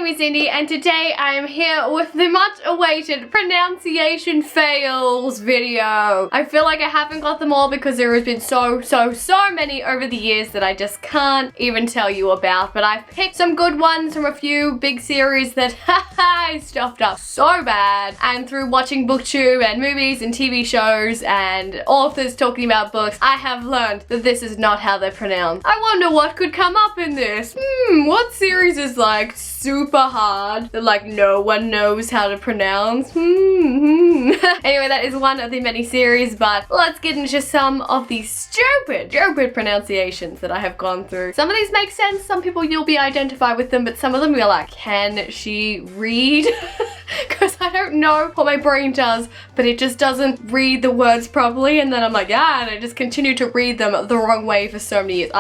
is Indy, and today I am here with the much awaited pronunciation fails video. I feel like I haven't got them all because there has been so many over the years that I just can't even tell you about, but I've picked some good ones from a few big series that I stuffed up so bad, and through watching booktube and movies and TV shows and authors talking about books, I have learned that this is not how they're pronounced. I wonder what could come up in this. What series is like super hard that like no one knows how to pronounce? Anyway, that is one of the many series, but let's get into some of these stupid pronunciations that I have gone through. Some of these make sense, some people you'll be identified with them, but some of them you're like, can she read? Because I don't know what my brain does, but it just doesn't read the words properly, and then I'm like, yeah, and I just continue to read them the wrong way for so many years.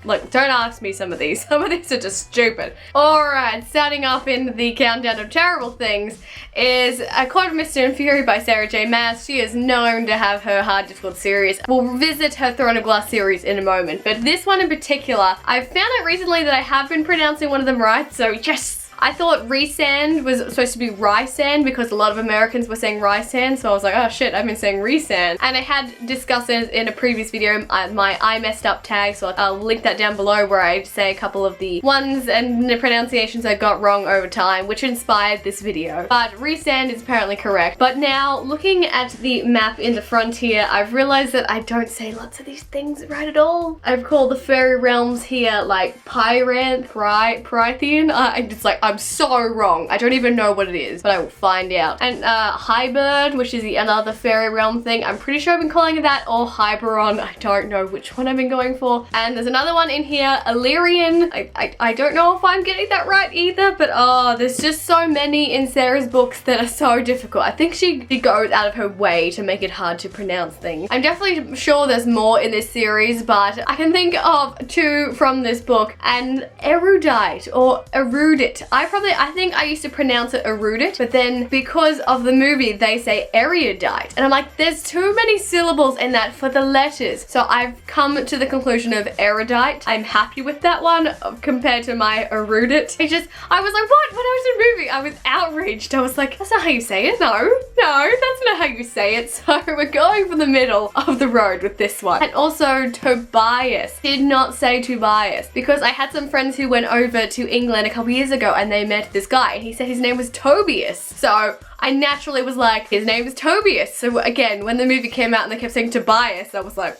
Look, don't ask me some of these. Some of these are just stupid. Alright, starting off in the countdown of terrible things is A Court of Mist and Fury by Sarah J Maas. She is known to have her hard, difficult series. We'll revisit her Throne of Glass series in a moment, but this one in particular, I've found out recently that I have been pronouncing one of them right, so yes! I thought Rysand was supposed to be Rysand because a lot of Americans were saying Rysand, so I was like, oh shit, I've been saying Rysand. And I had discussed it in a previous video, my I messed up tag, so I'll link that down below where I say a couple of the ones and the pronunciations I got wrong over time, which inspired this video. But Rysand is apparently correct. But now, looking at the map in the front here, I've realized that I don't say lots of these things right at all. I've called the fairy realms here like Pyranth, Prythian. It's like, I'm so wrong. I don't even know what it is, but I will find out. And Hybird, which is another fairy realm thing. I'm pretty sure I've been calling it that, or Hyberon. I don't know which one I've been going for. And there's another one in here, Illyrian. I don't know if I'm getting that right either, but oh, there's just so many in Sarah's books that are so difficult. I think she goes out of her way to make it hard to pronounce things. I'm definitely sure there's more in this series, but I can think of two from this book. And erudite or erudite. I think I used to pronounce it erudite, but then because of the movie, they say erudite. And I'm like, there's too many syllables in that for the letters. So I've come to the conclusion of erudite. I'm happy with that one compared to my erudite. I was like, what? When I was in the movie, I was outraged. I was like, that's not how you say it. No, that's not how you say it. So we're going for the middle of the road with this one. And also Tobias. Did not say Tobias because I had some friends who went over to England a couple years ago and they met this guy and he said his name was Tobias. So I naturally was like, his name is Tobias. So again, when the movie came out and they kept saying Tobias, I was like,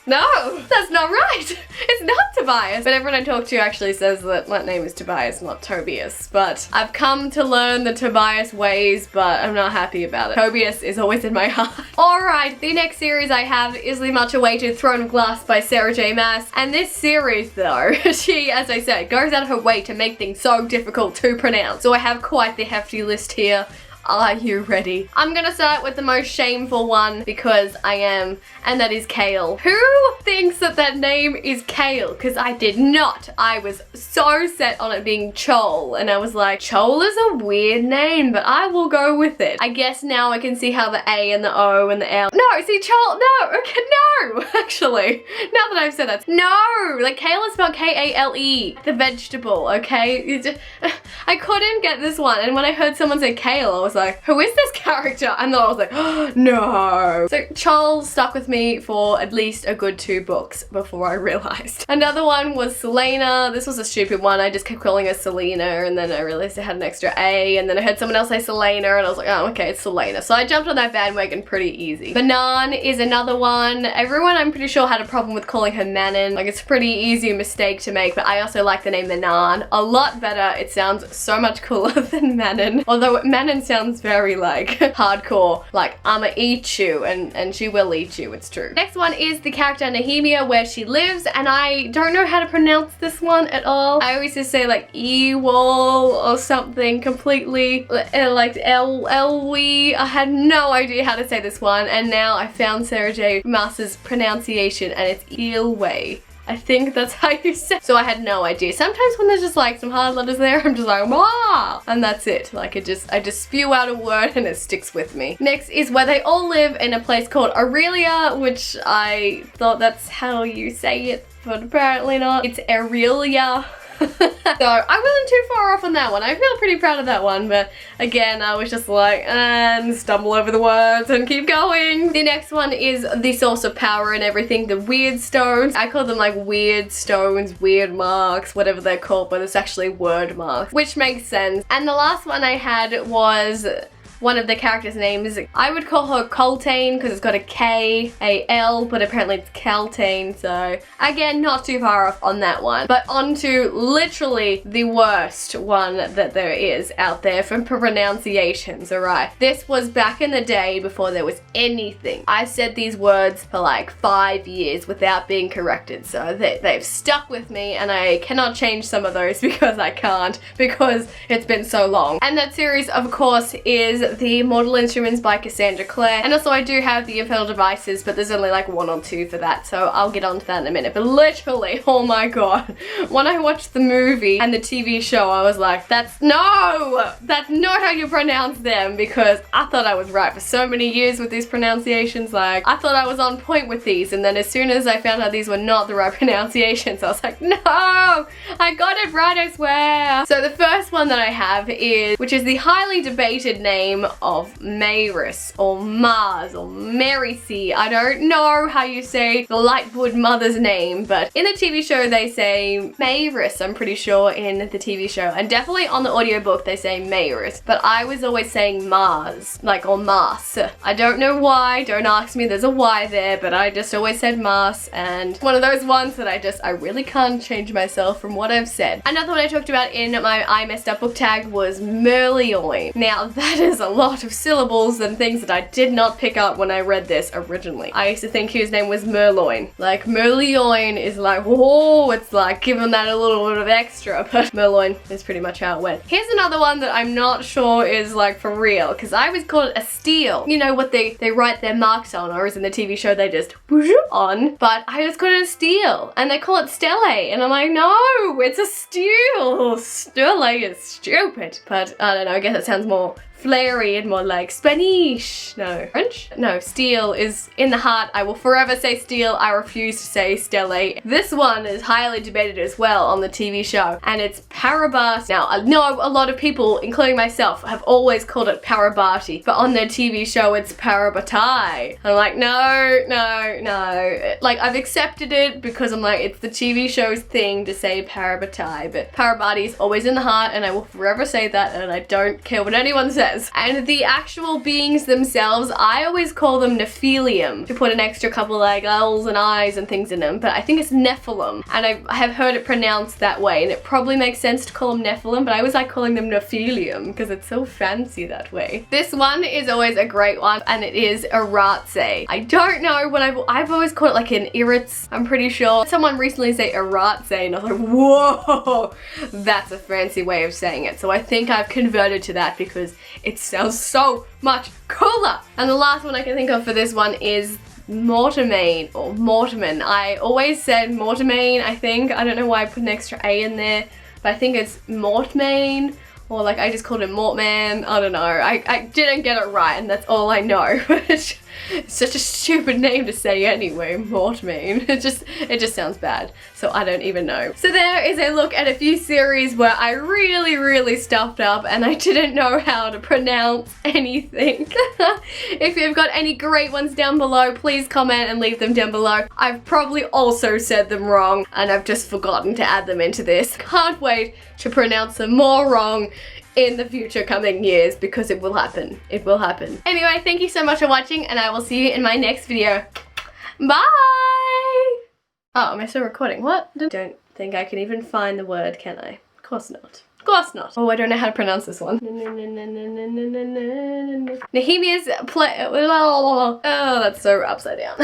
no, that's not right. It's not Tobias. But everyone I talk to actually says that my name is Tobias, not Tobias. But I've come to learn the Tobias ways, but I'm not happy about it. Tobias is always in my heart. Alright, the next series I have is the much awaited Throne of Glass by Sarah J Maas. And this series though, she, as I said, goes out of her way to make things so difficult to pronounce. So I have quite the hefty list here. Are you ready? I'm gonna start with the most shameful one because I am, and that is Kale. Who thinks that that name is Kale? Because I did not. I was so set on it being Chol, and I was like, Chol is a weird name, but I will go with it. I guess now I can see how the A and the O and the L. No, see Chol, no, okay, no, actually. Now that I've said that. No, like Kale is spelled K-A-L-E, the vegetable, okay? I couldn't get this one, and when I heard someone say Kale, I was like, who is this character? And then I was like, oh, no. So Chol stuck with me for at least a good 2 books before I realized. Another one was Selena. This was a stupid one. I just kept calling her Selena, and then I realized it had an extra A, and then I heard someone else say Selena, and I was like, oh, okay, it's Selena. So I jumped on that bandwagon pretty easy. Banan is another one. Everyone, I'm pretty sure, had a problem with calling her Manon. Like, it's a pretty easy mistake to make, but I also like the name Manan a lot better. It sounds so much cooler than Manon. Although Manon sounds very like hardcore, like I'ma eat you, and she will eat you, it's true. Next one is the character Nehemia, where she lives, and I don't know how to pronounce this one at all. I always just say like Ewol or something completely like Elwi. I had no idea how to say this one, and now I found Sarah J Maas's pronunciation, and it's Eelway. I think that's how you say it. So I had no idea. Sometimes when there's just like some hard letters there, I'm just like, wow, and that's it. Like I just spew out a word and it sticks with me. Next is Where They All Live, in a place called Aurelia, which I thought that's how you say it, but apparently not. It's Aurelia. So I wasn't too far off on that one. I feel pretty proud of that one, but again, I was just like, and stumble over the words and keep going. The next one is the source of power and everything, the weird stones. I call them like weird stones, weird marks, whatever they're called, but it's actually word marks, which makes sense. And the last one I had was one of the characters' names. I would call her Coltane because it's got a K, a L, but apparently it's Caltane, so again, not too far off on that one. But on to literally the worst one that there is out there for pronunciations, alright? This was back in the day before there was anything. I said these words for like 5 years without being corrected, so they've stuck with me, and I cannot change some of those because I can't, because it's been so long. And that series, of course, is the Mortal Instruments by Cassandra Clare, and also I do have the Infernal Devices, but there's only like 1 or 2 for that, so I'll get onto that in a minute. But literally, oh my god, when I watched the movie and the TV show, I was like, that's not how you pronounce them, because I thought I was right for so many years with these pronunciations. Like, I thought I was on point with these, and then as soon as I found out these were not the right pronunciations, I was like, no, I got it right, I swear. So the first one that I have is, which is the highly debated name of Maris or Mars or Marisi. I don't know how you say the Lightwood mother's name, but in the TV show they say Maris, I'm pretty sure, in the TV show, and definitely on the audiobook they say Maris, but I was always saying Mars, like, or Mars. I don't know why, don't ask me, there's a Y there, but I just always said Mars, and one of those ones that I really can't change myself from what I've said. Another one I talked about in my I Messed Up book tag was Merlioin. Now that is a lot of syllables and things that I did not pick up when I read this originally. I used to think his name was Merloin. Like, Merlioin is like, whoa, it's like giving that a little bit of extra, but Merloin is pretty much how it went. Here's another one that I'm not sure is like for real, because I always call it a steel. You know what they write their marks on, or as in the TV show they just on, but I just call it a steel, and they call it stele, and I'm like, no, it's a steel. Stele is stupid. But I don't know, I guess it sounds more flary and more like Spanish. No, French? No, steel is in the heart. I will forever say steel. I refuse to say stele. This one is highly debated as well on the TV show, and it's Parabas. Now, I know a lot of people, including myself, have always called it Parabati, but on their TV show it's Parabatai. I'm like, no, no, no. Like, I've accepted it because I'm like, it's the TV show's thing to say Parabatai, but Parabati is always in the heart, and I will forever say that, and I don't care what anyone says. And the actual beings themselves, I always call them Nephilium, to put an extra couple like L's and I's and things in them, but I think it's Nephilim, and I have heard it pronounced that way, and it probably makes sense to call them Nephilim, but I always like calling them Nephilium because it's so fancy that way. This one is always a great one, and it is Aratse. I don't know what I've always called it like an Iritz, I'm pretty sure. Someone recently said Aratse, and I was like, whoa, that's a fancy way of saying it, so I think I've converted to that because it sounds so much cooler. And the last one I can think of for this one is Mortimain or Mortimer. I always said Mortimain, I think. I don't know why I put an extra A in there, but I think it's Mortmain, or like I just called it Mortman. I don't know. I didn't get it right, and that's all I know. It's such a stupid name to say anyway, Mortmain. It just sounds bad, so I don't even know. So there is a look at a few series where I really stuffed up and I didn't know how to pronounce anything. If you've got any great ones down below, please comment and leave them down below. I've probably also said them wrong, and I've just forgotten to add them into this. Can't wait to pronounce them more wrong in the future coming years, because it will happen. It will happen. Anyway, thank you so much for watching, and I will see you in my next video. Bye! Oh, am I still recording? What? Don't think I can even find the word, can I? Of course not. Of course not. Oh, I don't know how to pronounce this one. Nehemiah's play. Oh, that's so upside down.